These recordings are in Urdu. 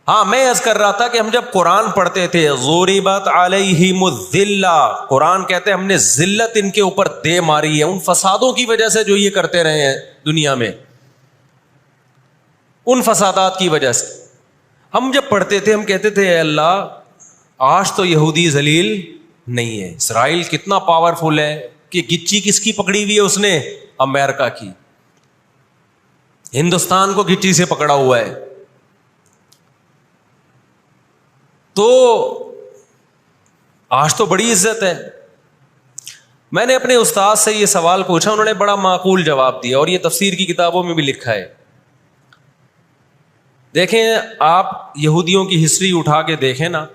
ہاں میں عرض کر رہا تھا کہ ہم جب قرآن پڑھتے تھے ضربت علیہم الذلہ، قرآن کہتے ہیں ہم نے ذلت ان کے اوپر دے ماری ہے ان فسادوں کی وجہ سے جو یہ کرتے رہے ہیں دنیا میں، ان فسادات کی وجہ سے ہم جب پڑھتے تھے ہم کہتے تھے اے اللہ آج تو یہودی ذلیل نہیں ہے، اسرائیل کتنا پاورفل ہے کہ گچی کس کی پکڑی ہوئی ہے اس نے؟ امریکہ کی، ہندوستان کو گچی سے پکڑا ہوا ہے۔ تو آج تو بڑی عزت ہے۔ میں نے اپنے استاد سے یہ سوال پوچھا، انہوں نے بڑا معقول جواب دیا اور یہ تفسیر کی کتابوں میں بھی لکھا ہے۔ دیکھیں آپ یہودیوں کی ہسٹری اٹھا کے دیکھیں نا،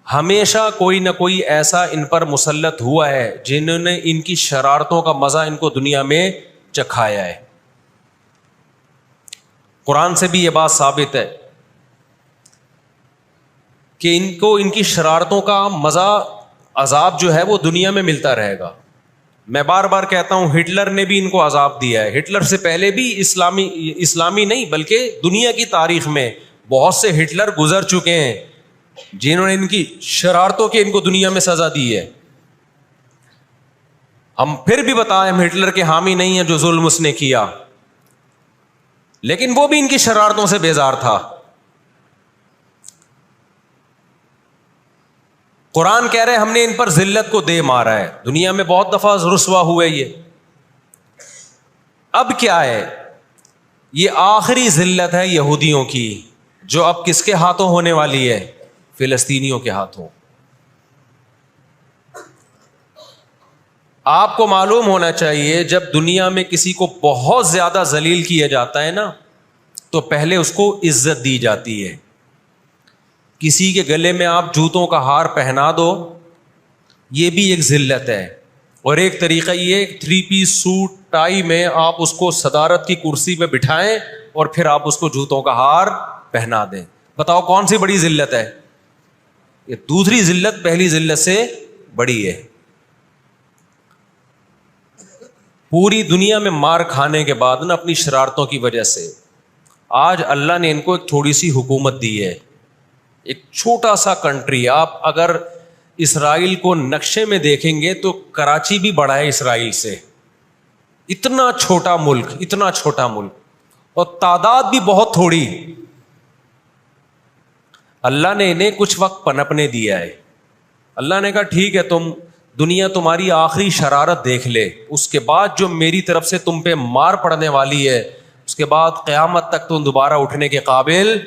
ہمیشہ کوئی نہ کوئی ایسا ان پر مسلط ہوا ہے جنہوں نے ان کی شرارتوں کا مزہ ان کو دنیا میں چکھایا ہے۔ قرآن سے بھی یہ بات ثابت ہے کہ ان کو ان کی شرارتوں کا مزہ عذاب جو ہے وہ دنیا میں ملتا رہے گا۔ میں بار بار کہتا ہوں ہٹلر نے بھی ان کو عذاب دیا ہے، ہٹلر سے پہلے بھی اسلامی نہیں بلکہ دنیا کی تاریخ میں بہت سے ہٹلر گزر چکے ہیں جنہوں نے ان کی شرارتوں کے ان کو دنیا میں سزا دی ہے۔ ہم پھر بھی بتائیں ہم ہٹلر کے حامی نہیں ہیں جو ظلم اس نے کیا، لیکن وہ بھی ان کی شرارتوں سے بیزار تھا۔ قرآن کہہ رہے ہم نے ان پر ذلت کو دے مارا ہے، دنیا میں بہت دفعہ رسوا ہوئے یہ۔ اب کیا ہے؟ یہ آخری ذلت ہے یہودیوں کی جو اب کس کے ہاتھوں ہونے والی ہے؟ فلسطینیوں کے ہاتھوں۔ آپ کو معلوم ہونا چاہیے جب دنیا میں کسی کو بہت زیادہ ذلیل کیا جاتا ہے نا تو پہلے اس کو عزت دی جاتی ہے۔ کسی کے گلے میں آپ جوتوں کا ہار پہنا دو، یہ بھی ایک ذلت ہے۔ اور ایک طریقہ یہ 3 پیس سوٹ ٹائی میں آپ اس کو صدارت کی کرسی پہ بٹھائیں اور پھر آپ اس کو جوتوں کا ہار پہنا دیں۔ بتاؤ کون سی بڑی ذلت ہے؟ یہ دوسری ذلت پہلی ذلت سے بڑی ہے۔ پوری دنیا میں مار کھانے کے بعد نا اپنی شرارتوں کی وجہ سے آج اللہ نے ان کو ایک تھوڑی سی حکومت دی ہے، ایک چھوٹا سا کنٹری۔ آپ اگر اسرائیل کو نقشے میں دیکھیں گے تو کراچی بھی بڑا ہے اسرائیل سے، اتنا چھوٹا ملک، اتنا چھوٹا ملک، اور تعداد بھی بہت تھوڑی۔ اللہ نے انہیں کچھ وقت پنپنے دیا ہے۔ اللہ نے کہا ٹھیک ہے تم دنیا تمہاری آخری شرارت دیکھ لے، اس کے بعد جو میری طرف سے تم پہ مار پڑنے والی ہے اس کے بعد قیامت تک تم دوبارہ اٹھنے کے قابل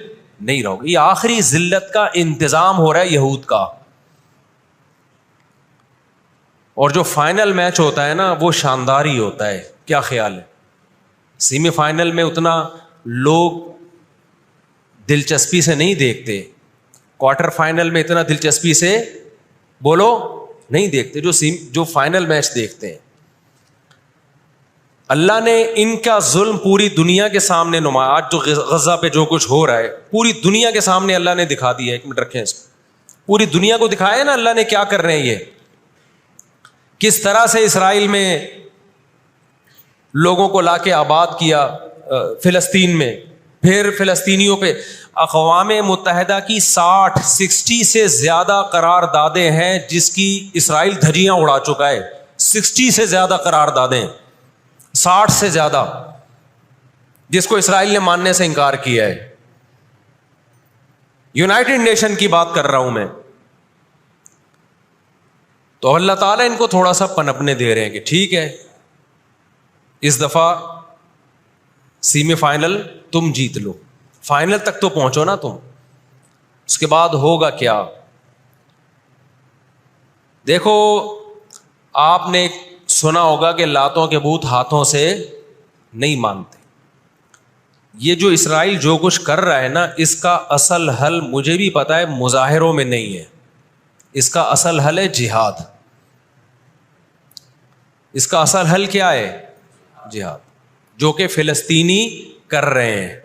نہیں رہو گے۔ یہ آخری ذلت کا انتظام ہو رہا ہے یہود کا۔ اور جو فائنل میچ ہوتا ہے نا وہ شاندار ہی ہوتا ہے۔ کیا خیال ہے؟ سیمی فائنل میں اتنا لوگ دلچسپی سے نہیں دیکھتے، کوارٹر فائنل میں اتنا دلچسپی سے بولو نہیں دیکھتے جو فائنل میچ دیکھتے ہیں۔ اللہ نے ان کا ظلم پوری دنیا کے سامنے نمایاں، آج جو غزہ پہ جو کچھ ہو رہا ہے پوری دنیا کے سامنے اللہ نے دکھا دیا ہے۔ ایک منٹ رکھیں اس کو، پوری دنیا کو دکھایا نا اللہ نے کیا کر رہے ہیں یہ، کس طرح سے اسرائیل میں لوگوں کو لا کے آباد کیا فلسطین میں، پھر فلسطینیوں پہ اقوام متحدہ کی 60 سے زیادہ قراردادیں ہیں جس کی اسرائیل دھجیاں اڑا چکا ہے۔ 60 سے زیادہ قراردادیں، 60 سے زیادہ، جس کو اسرائیل نے ماننے سے انکار کیا ہے۔ یونائٹڈ نیشن کی بات کر رہا ہوں میں۔ تو اللہ تعالیٰ ان کو تھوڑا سا پنپنے دے رہے ہیں کہ ٹھیک ہے اس دفعہ سیمی فائنل تم جیت لو، فائنل تک تو پہنچو نا تم، اس کے بعد ہوگا کیا؟ دیکھو آپ نے سنا ہوگا کہ لاتوں کے بت ہاتھوں سے نہیں مانتے۔ یہ جو اسرائیل جو کچھ کر رہا ہے نا اس کا اصل حل مجھے بھی پتا ہے مظاہروں میں نہیں ہے، اس کا اصل حل ہے جہاد۔ اس کا اصل حل کیا ہے؟ جہاد، جو کہ فلسطینی کر رہے ہیں۔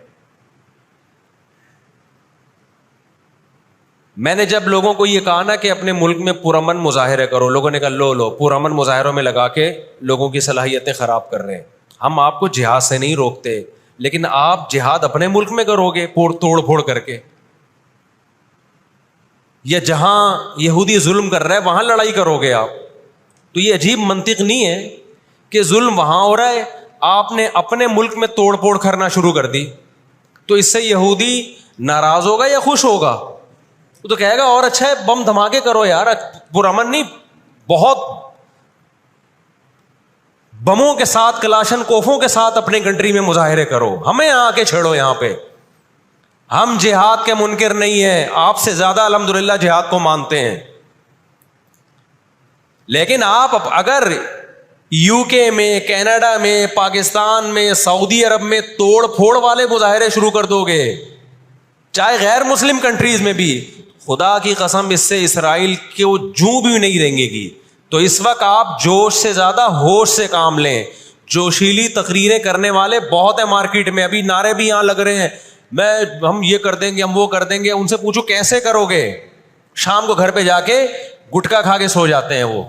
میں نے جب لوگوں کو یہ کہا نا کہ اپنے ملک میں پرامن مظاہرے کرو، لوگوں نے کہا لو پرامن مظاہروں میں لگا کے لوگوں کی صلاحیتیں خراب کر رہے ہیں۔ ہم آپ کو جہاد سے نہیں روکتے، لیکن آپ جہاد اپنے ملک میں کرو گے توڑ پھوڑ کر کے، یا جہاں یہودی ظلم کر رہا ہے وہاں لڑائی کرو گے آپ؟ تو یہ عجیب منطق نہیں ہے کہ ظلم وہاں ہو رہا ہے، آپ نے اپنے ملک میں توڑ پھوڑ کرنا شروع کر دی، تو اس سے یہودی ناراض ہوگا یا خوش ہوگا؟ وہ تو کہے گا اور اچھا ہے بم دھماکے کرو یار، پرامن نہیں، بہت بموں کے ساتھ کلاشن کوفوں کے ساتھ اپنی کنٹری میں مظاہرے کرو، ہمیں آ کے چھیڑو یہاں پہ۔ ہم جہاد کے منکر نہیں ہیں، آپ سے زیادہ الحمدللہ جہاد کو مانتے ہیں، لیکن آپ اگر یو کے میں، کینیڈا میں، پاکستان میں، سعودی عرب میں توڑ پھوڑ والے مظاہرے شروع کر دو گے، چاہے غیر مسلم کنٹریز میں بھی، خدا کی قسم اس سے اسرائیل کو جوں بھی نہیں دیں گے گی۔ تو اس وقت آپ جوش سے زیادہ ہوش سے کام لیں۔ جوشیلی تقریریں کرنے والے بہت ہیں مارکیٹ میں، ابھی نعرے بھی یہاں لگ رہے ہیں، ہم یہ کر دیں گے، ہم وہ کر دیں گے۔ ان سے پوچھو کیسے کرو گے؟ شام کو گھر پہ جا کے گٹکا کھا کے سو جاتے ہیں وہ۔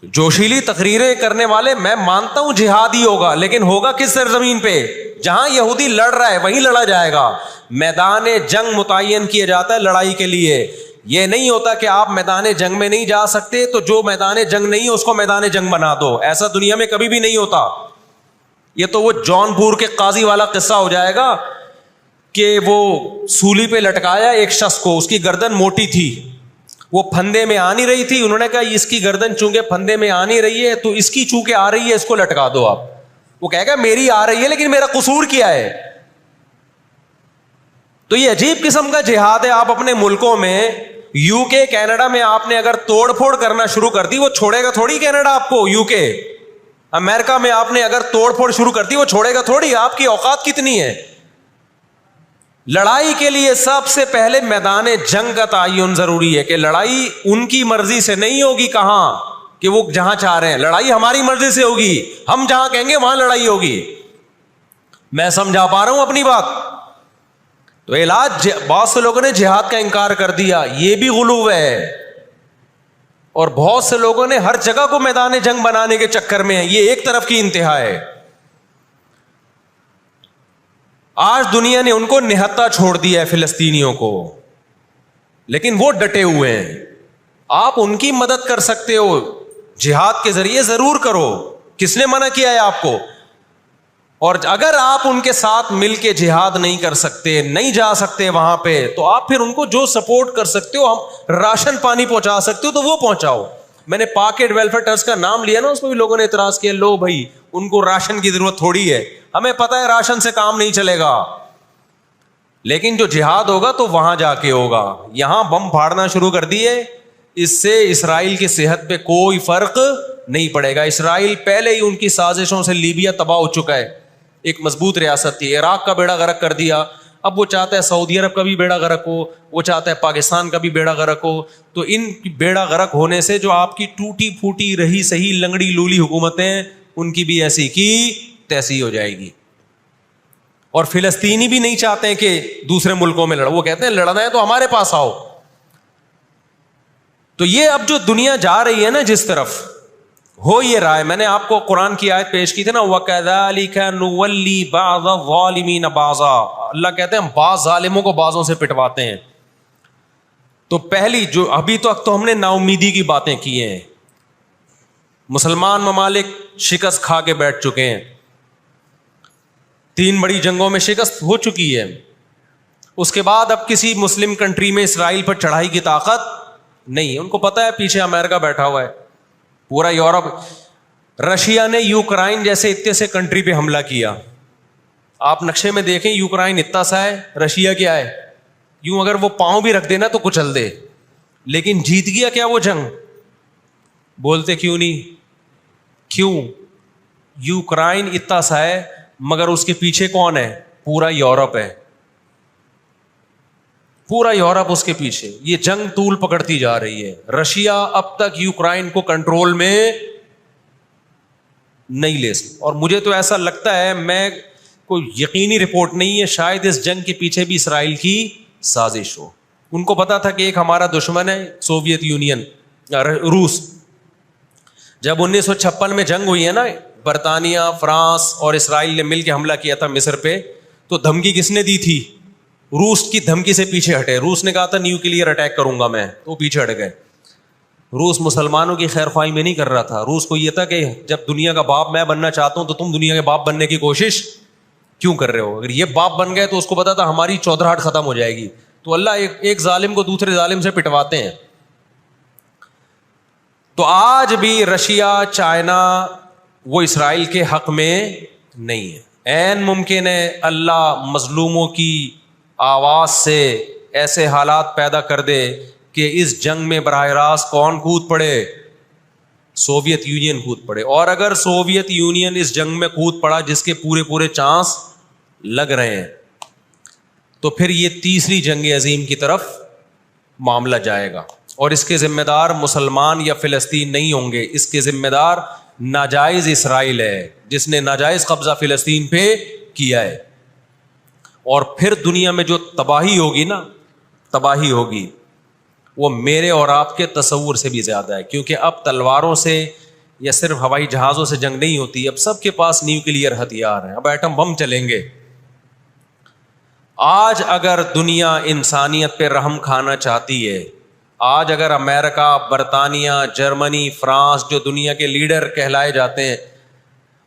جوشیلی تقریریں کرنے والے، میں مانتا ہوں جہاد ہی ہوگا، لیکن ہوگا کس سرزمین پہ؟ جہاں یہودی لڑ رہا ہے وہیں لڑا جائے گا۔ میدان جنگ متعین کیا جاتا ہے لڑائی کے لیے، یہ نہیں ہوتا کہ آپ میدان جنگ میں نہیں جا سکتے تو جو میدان جنگ نہیں ہے اس کو میدان جنگ بنا دو، ایسا دنیا میں کبھی بھی نہیں ہوتا۔ یہ تو وہ جون پور کے قاضی والا قصہ ہو جائے گا کہ وہ سولی پہ لٹکایا ایک شخص کو، اس کی گردن موٹی تھی، وہ پھندے میں آ نہیں رہی تھی، انہوں نے کہا اس کی گردن چونکہ پھندے میں آ نہیں رہی ہے تو اس کی چونکہ آ رہی ہے اس کو لٹکا دو آپ۔ وہ کہے گا میری آ رہی ہے لیکن میرا قصور کیا ہے؟ تو یہ عجیب قسم کا جہاد ہے۔ آپ اپنے ملکوں میں، یو کے، کینیڈا میں آپ نے اگر توڑ پھوڑ کرنا شروع کر دی، وہ چھوڑے گا تھوڑی کینیڈا آپ کو، یو کے، امریکہ میں آپ نے اگر توڑ پھوڑ شروع کر دی وہ چھوڑے گا تھوڑی۔ آپ کی اوقات کتنی ہے؟ لڑائی کے لیے سب سے پہلے میدان جنگ کا تعین ضروری ہے کہ لڑائی ان کی مرضی سے نہیں ہوگی، کہاں کہ وہ جہاں چاہ رہے ہیں، لڑائی ہماری مرضی سے ہوگی، ہم جہاں کہیں گے وہاں لڑائی ہوگی۔ میں سمجھا پا رہا ہوں اپنی بات؟ تو علاج، بہت سے لوگوں نے جہاد کا انکار کر دیا، یہ بھی غلو ہے، اور بہت سے لوگوں نے ہر جگہ کو میدان جنگ بنانے کے چکر میں ہیں، یہ ایک طرف کی انتہا ہے۔ آج دنیا نے ان کو نہتا چھوڑ دیا ہے، فلسطینیوں کو، لیکن وہ ڈٹے ہوئے ہیں۔ آپ ان کی مدد کر سکتے ہو جہاد کے ذریعے، ضرور کرو، کس نے منع کیا ہے آپ کو؟ اور اگر آپ ان کے ساتھ مل کے جہاد نہیں کر سکتے، نہیں جا سکتے وہاں پہ، تو آپ پھر ان کو جو سپورٹ کر سکتے ہو، ہم راشن پانی پہنچا سکتے ہو تو وہ پہنچاؤ۔ میں نے پاکٹ ویلفیئر ٹرسٹ کا نام لیا نا، اس میں بھی لوگوں نے اعتراض کیا، لو بھائی ان کو راشن کی ضرورت تھوڑی ہے، ہمیں پتہ ہے راشن سے کام نہیں چلے گا، لیکن جو جہاد ہوگا تو وہاں جا کے ہوگا۔ یہاں بم پھاڑنا شروع کر دیے، اس سے اسرائیل کی صحت پہ کوئی فرق نہیں پڑے گا۔ اسرائیل پہلے ہی ان کی سازشوں سے لیبیا تباہ ہو چکا ہے، ایک مضبوط ریاست تھی، عراق کا بیڑا غرق کر دیا، اب وہ چاہتا ہے سعودی عرب کا بھی بیڑا غرق ہو، وہ چاہتا ہے پاکستان کا بھی بیڑا غرق ہو۔ تو ان بیڑا غرق ہونے سے جو آپ کی ٹوٹی پھوٹی رہی صحیح لنگڑی لولی حکومتیں، ان کی بھی ایسی کی تیسی ہو جائے گی۔ اور فلسطینی بھی نہیں چاہتے ہیں کہ دوسرے ملکوں میں لڑو، وہ کہتے ہیں لڑنا ہے تو ہمارے پاس آؤ۔ تو یہ اب جو دنیا جا رہی ہے نا جس طرف، ہو یہ رہا ہے، میں نے آپ کو قرآن کی آیت پیش کی تھی نا، وَكَذَلِكَ نُوَلِّي بَعْضَ الظَّالِمِينَ بَعْضًا، اللہ کہتے ہیں ہم بعض ظالموں کو بعضوں سے پٹواتے ہیں۔ تو پہلی جو ابھی تک تو ہم نے نا امیدی کی باتیں کی ہیں، مسلمان ممالک شکست کھا کے بیٹھ چکے ہیں، 3 بڑی جنگوں میں شکست ہو چکی ہے، اس کے بعد اب کسی مسلم کنٹری میں اسرائیل پر چڑھائی کی طاقت نہیں ہے، ان کو پتہ ہے پیچھے امریکہ بیٹھا ہوا ہے، پورا یورپ۔ رشیا نے یوکرائن جیسے اتنے سے کنٹری پہ حملہ کیا، آپ نقشے میں دیکھیں یوکرائن اتنا سا ہے، رشیا کیا ہے، یوں اگر وہ پاؤں بھی رکھ دینا تو کچل دے، لیکن جیت گیا کیا وہ جنگ؟ بولتے کیوں نہیں؟ کیوں؟ یوکرائن اتنا سا ہے مگر اس کے پیچھے کون ہے؟ پورا یورپ ہے، پورا یورپ اس کے پیچھے۔ یہ جنگ طول پکڑتی جا رہی ہے، رشیا اب تک یوکرائن کو کنٹرول میں نہیں لے سکتا، اور مجھے تو ایسا لگتا ہے، میں کوئی یقینی رپورٹ نہیں ہے، شاید اس جنگ کے پیچھے بھی اسرائیل کی سازش ہو۔ ان کو پتا تھا کہ ایک ہمارا دشمن ہے سوویت یونین، روس۔ جب 1956 میں جنگ ہوئی ہے نا، برطانیہ، فرانس اور اسرائیل نے مل کے حملہ کیا تھا مصر پہ، تو دھمکی کس نے دی تھی؟ روس کی دھمکی سے پیچھے ہٹے. روس نے کہا تھا نیوکلیئر اٹیک کروں گا میں, تو پیچھے ہٹ گئے. روس مسلمانوں کی خیر خواہی میں نہیں کر رہا تھا. روس کو یہ تھا کہ جب دنیا کا باپ میں بننا چاہتا ہوں تو تم دنیا کے باپ بننے کی کوشش کیوں کر رہے ہو. اگر یہ باپ بن گئے تو اس کو پتا تھا ہماری چودراہٹ ختم ہو جائے گی. تو اللہ ایک ظالم کو دوسرے ظالم سے پٹواتے ہیں. تو آج بھی رشیا, چائنا وہ اسرائیل کے حق میں نہیں ہے. عین ممکن ہے اللہ مظلوموں کی آواز سے ایسے حالات پیدا کر دے کہ اس جنگ میں براہ راست کون کود پڑے؟ سوویت یونین کود پڑے. اور اگر سوویت یونین اس جنگ میں کود پڑا جس کے پورے چانس لگ رہے ہیں, تو پھر یہ تیسری جنگ عظیم کی طرف معاملہ جائے گا. اور اس کے ذمہ دار مسلمان یا فلسطین نہیں ہوں گے, اس کے ذمہ دار ناجائز اسرائیل ہے جس نے ناجائز قبضہ فلسطین پہ کیا ہے. اور پھر دنیا میں جو تباہی ہوگی نا, تباہی ہوگی, وہ میرے اور آپ کے تصور سے بھی زیادہ ہے. کیونکہ اب تلواروں سے یا صرف ہوائی جہازوں سے جنگ نہیں ہوتی, اب سب کے پاس نیوکلیئر ہتھیار ہیں, اب ایٹم بم چلیں گے. آج اگر دنیا انسانیت پہ رحم کھانا چاہتی ہے, آج اگر امریکہ, برطانیہ, جرمنی, فرانس جو دنیا کے لیڈر کہلائے جاتے ہیں,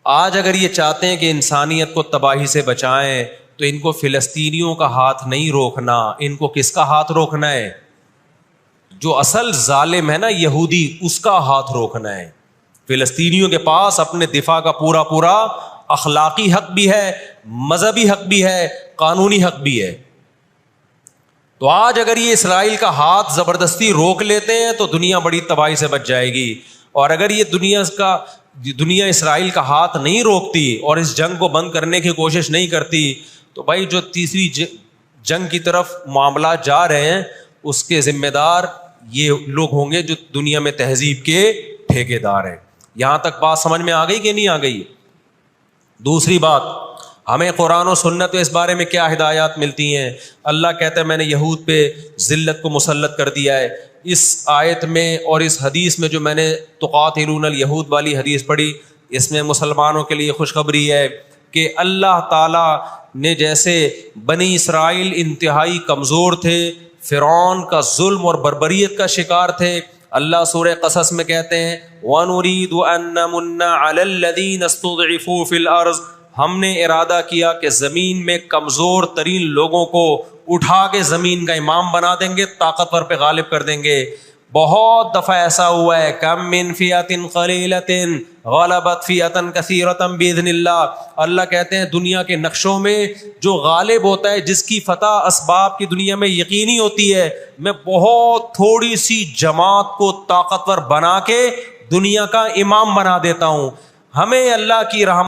آج اگر یہ چاہتے ہیں کہ انسانیت کو تباہی سے بچائیں, تو ان کو فلسطینیوں کا ہاتھ نہیں روکنا, ان کو کس کا ہاتھ روکنا ہے؟ جو اصل ظالم ہے نا یہودی, اس کا ہاتھ روکنا ہے. فلسطینیوں کے پاس اپنے دفاع کا پورا اخلاقی حق بھی ہے, مذہبی حق بھی ہے, قانونی حق بھی ہے. تو آج اگر یہ اسرائیل کا ہاتھ زبردستی روک لیتے ہیں تو دنیا بڑی تباہی سے بچ جائے گی. اور اگر یہ دنیا اسرائیل کا ہاتھ نہیں روکتی اور اس جنگ کو بند کرنے کی کوشش نہیں کرتی, تو بھائی جو تیسری جنگ کی طرف معاملات جا رہے ہیں اس کے ذمہ دار یہ لوگ ہوں گے جو دنیا میں تہذیب کے ٹھیکیدار ہیں. یہاں تک بات سمجھ میں آ گئی کہ نہیں آ گئی؟ دوسری بات, ہمیں قرآن و سنت اس بارے میں کیا ہدایات ملتی ہیں؟ اللہ کہتا ہے میں نے یہود پہ ذلت کو مسلط کر دیا ہے. اس آیت میں اور اس حدیث میں جو میں نے تقاتلون الیہود والی حدیث پڑھی, اس میں مسلمانوں کے لیے خوشخبری ہے کہ اللہ تعالیٰ نے جیسے بنی اسرائیل انتہائی کمزور تھے, فرعون کا ظلم اور بربریت کا شکار تھے, اللہ سورہ قصص میں کہتے ہیں وَنُرِيدُ أَن نَّمُنَّ عَلَى الَّذِينَ اسْتُضْعِفُوا فِي الْأَرْضِ, ہم نے ارادہ کیا کہ زمین میں کمزور ترین لوگوں کو اٹھا کے زمین کا امام بنا دیں گے, طاقتور پہ غالب کر دیں گے. بہت دفعہ ایسا ہوا ہے, کم من فئۃ قلیلۃ غلبت فئۃ کثیرۃ باذن اللہ. اللہ کہتے ہیں دنیا کے نقشوں میں جو غالب ہوتا ہے, جس کی فتح اسباب کی دنیا میں یقینی ہوتی ہے, میں بہت تھوڑی سی جماعت کو طاقتور بنا کے دنیا کا امام بنا دیتا ہوں. ہمیں اللہ کی رحمت